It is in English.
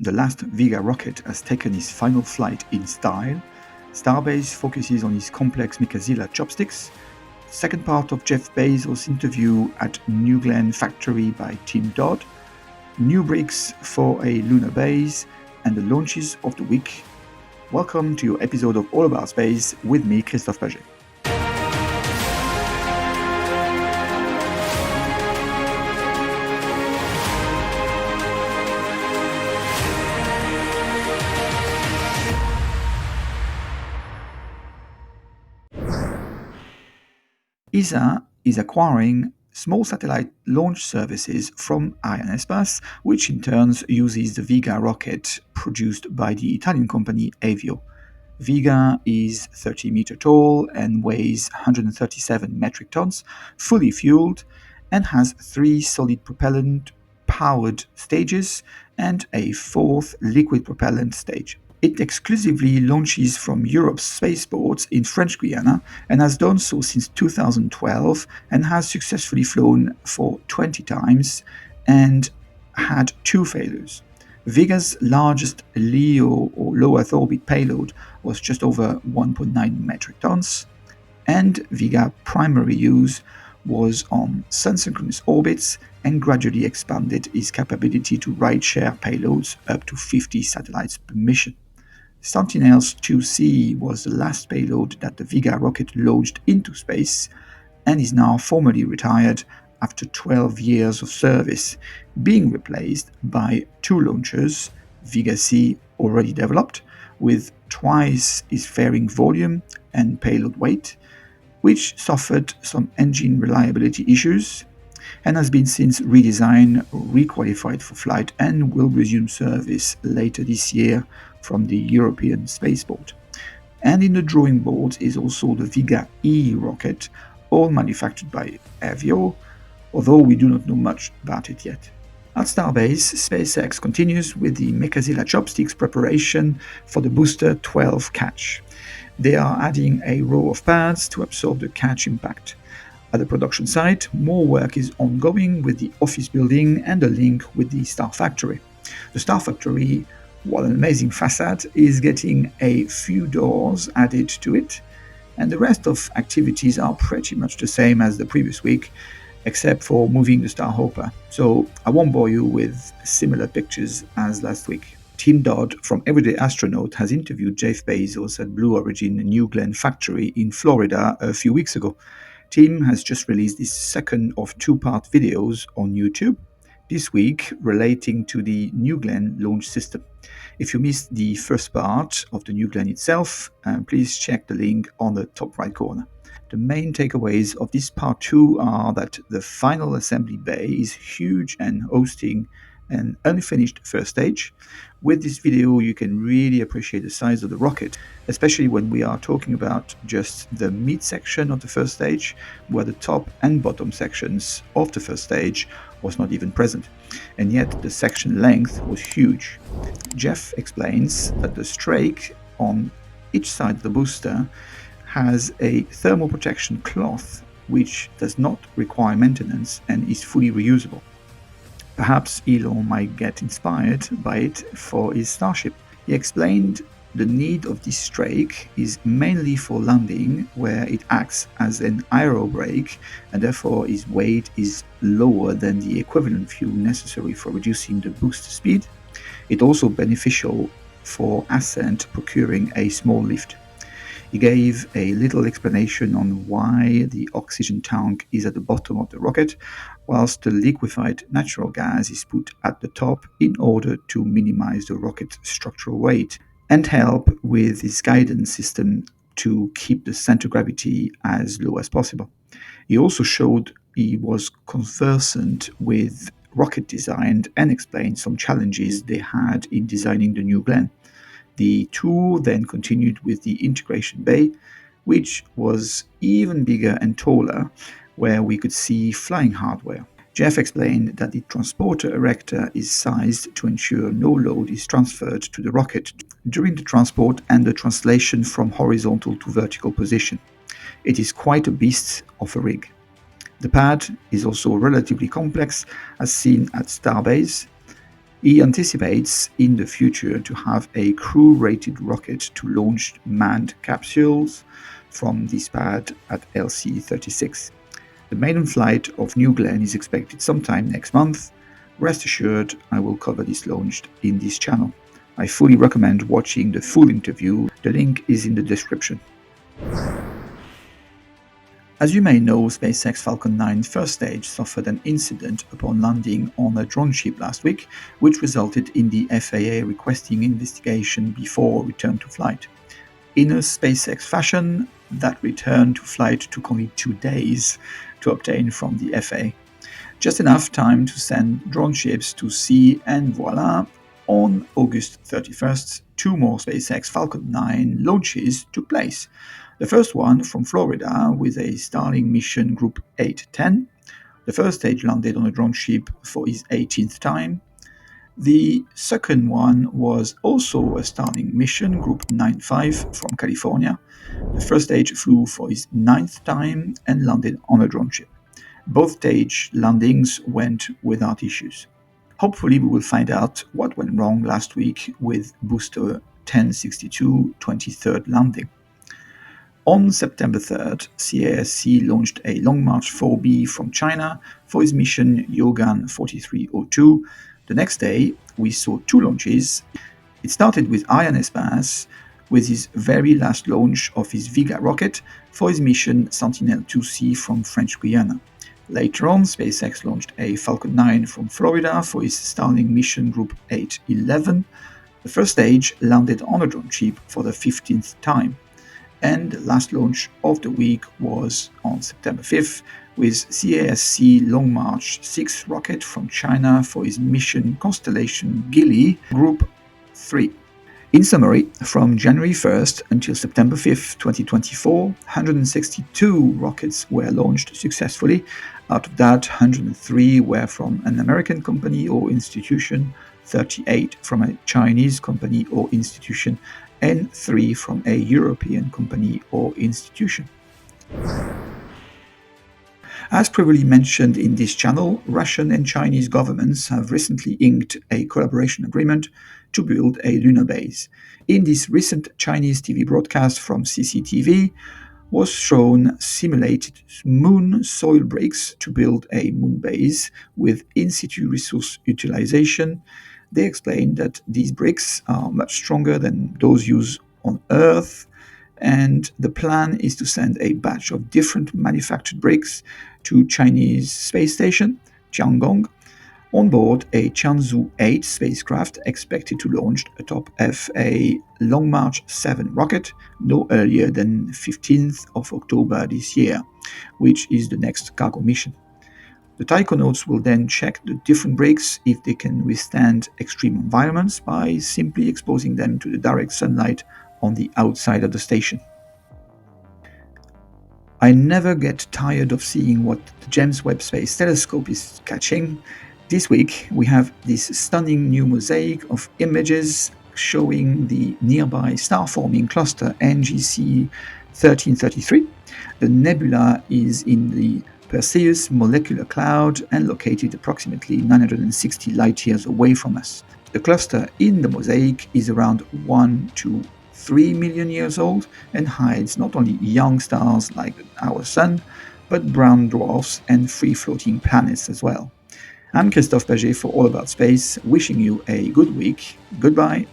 the last Vega rocket has taken its final flight in style. Starbase focuses on its complex mechazilla chopsticks. Second part of Jeff Bezos' interview at New Glenn factory by Tim Dodd. New bricks for a lunar base, and the launches of the week. Welcome to your episode of All About Space with me, Christophe Paget. ESA is acquiring small satellite launch services from Aeronautics, which in turn uses the Vega rocket produced by the Italian company Avio. Vega is 30 meters tall and weighs 137 metric tons, fully fueled, and has 3 solid propellant-powered stages and a 4th liquid propellant stage. It exclusively launches from Europe's spaceports in French Guiana and has done so since 2012 and has successfully flown for 20 times and had 2 failures. Vega's largest LEO or low Earth orbit payload was just over 1.9 metric tons, and Vega's primary use was on sun-synchronous orbits and gradually expanded its capability to ride-share payloads up to 50 satellites per mission. Sentinels 2C was the last payload that the Vega rocket launched into space and is now formally retired after 12 years of service, being replaced by 2 launchers, Vega C already developed, with twice its fairing volume and payload weight, which suffered some engine reliability issues and has been since redesigned, requalified for flight, and will resume service later this year from the European spaceport. And in the drawing board is also the Vega E rocket, all manufactured by Avio, although we do not know much about it yet. At Starbase, SpaceX continues with the mechazilla chopsticks preparation for the booster 12 catch. They are adding a row of pads to absorb the catch impact. At the production site, more work is ongoing with the office building and the link with the Star Factory. The Star Factory, what an amazing facade, is getting a few doors added to it, and the rest of activities are pretty much the same as the previous week, except for moving the Star Hopper, so I won't bore you with similar pictures as last week. Tim Dodd from Everyday Astronaut has interviewed Jeff Bezos at Blue Origin New Glenn factory in Florida a few weeks ago. Tim has just released his second of 2-part videos on YouTube this week relating to the New Glenn launch system. If you missed the first part of the New Glenn itself, please check the link on the top right corner. The main takeaways of this part 2 are that the final assembly bay is huge and hosting an unfinished first stage. With this video, you can really appreciate the size of the rocket, especially when we are talking about just the mid-section of the first stage, where the top and bottom sections of the first stage was not even present, and yet the section length was huge. Jeff explains that the strake on each side of the booster has a thermal protection cloth which does not require maintenance and is fully reusable. Perhaps Elon might get inspired by it for his Starship. He explained the need of this strake is mainly for landing, where it acts as an aero brake and therefore its weight is lower than the equivalent fuel necessary for reducing the boost speed. It's also beneficial for ascent, procuring a small lift. He gave a little explanation on why the oxygen tank is at the bottom of the rocket, whilst the liquefied natural gas is put at the top in order to minimize the rocket's structural weight and help with its guidance system to keep the center of gravity as low as possible. He also showed he was conversant with rocket design and explained some challenges they had in designing the New Glenn. The tour then continued with the integration bay, which was even bigger and taller, where we could see flying hardware. Jeff explained that the transporter erector is sized to ensure no load is transferred to the rocket during the transport and the translation from horizontal to vertical position. It is quite a beast of a rig. The pad is also relatively complex, as seen at Starbase, He anticipates in the future to have a crew-rated rocket to launch manned capsules from this pad at LC-36. The maiden flight of New Glenn is expected sometime next month. Rest assured, I will cover this launch in this channel. I fully recommend watching the full interview. The link is in the description. As you may know, SpaceX Falcon 9 first stage suffered an incident upon landing on a drone ship last week, which resulted in the FAA requesting investigation before return to flight. In a SpaceX fashion, that return to flight took only 2 days to obtain from the FAA. Just enough time to send drone ships to sea, and voila, on August 31st, 2 more SpaceX Falcon 9 launches took place. The first one from Florida with a Starlink mission Group 810. The first stage landed on a drone ship for his 18th time. The second one was also a Starlink mission Group 95 from California. The first stage flew for his 9th time and landed on a drone ship. Both stage landings went without issues. Hopefully we will find out what went wrong last week with booster 1062 23rd landing. On September 3rd, CASC launched a Long March 4B from China for his mission Yogan 4302. The next day, we saw 2 launches. It started with Aeronautics with his very last launch of his Vega rocket for his mission Sentinel-2C from French Guiana. Later on, SpaceX launched a Falcon 9 from Florida for his Starlink mission Group 811. The first stage landed on a drone ship for the 15th time. And the last launch of the week was on September 5th with CASC Long March 6 rocket from China for his mission Constellation Gili Group 3. In summary, from January 1st until September 5th, 2024, 162 rockets were launched successfully. Out of that, 103 were from an American company or institution, 38 from a Chinese company or institution, and 3 from a European company or institution. As previously mentioned in this channel, Russian and Chinese governments have recently inked a collaboration agreement to build a lunar base. In this recent Chinese TV broadcast from CCTV was shown simulated moon soil bricks to build a moon base with in-situ resource utilization. They explained that these bricks are much stronger than those used on Earth, and the plan is to send a batch of different manufactured bricks to Chinese space station, Tiangong, on board a Tianzhou 8 spacecraft expected to launch atop of a Long March 7 rocket no earlier than 15th of October this year, which is the next cargo mission. The taikonauts will then check the different bricks if they can withstand extreme environments by simply exposing them to the direct sunlight on the outside of the station. I never get tired of seeing what the James Webb Space Telescope is catching. This week we have this stunning new mosaic of images showing the nearby star-forming cluster NGC 1333. The nebula is in the Perseus molecular cloud and located approximately 960 light-years away from us. The cluster in the mosaic is around 1 to 3 million years old and hides not only young stars like our Sun, but brown dwarfs and free-floating planets as well. I'm Christophe Paget for All About Space, wishing you a good week. Goodbye.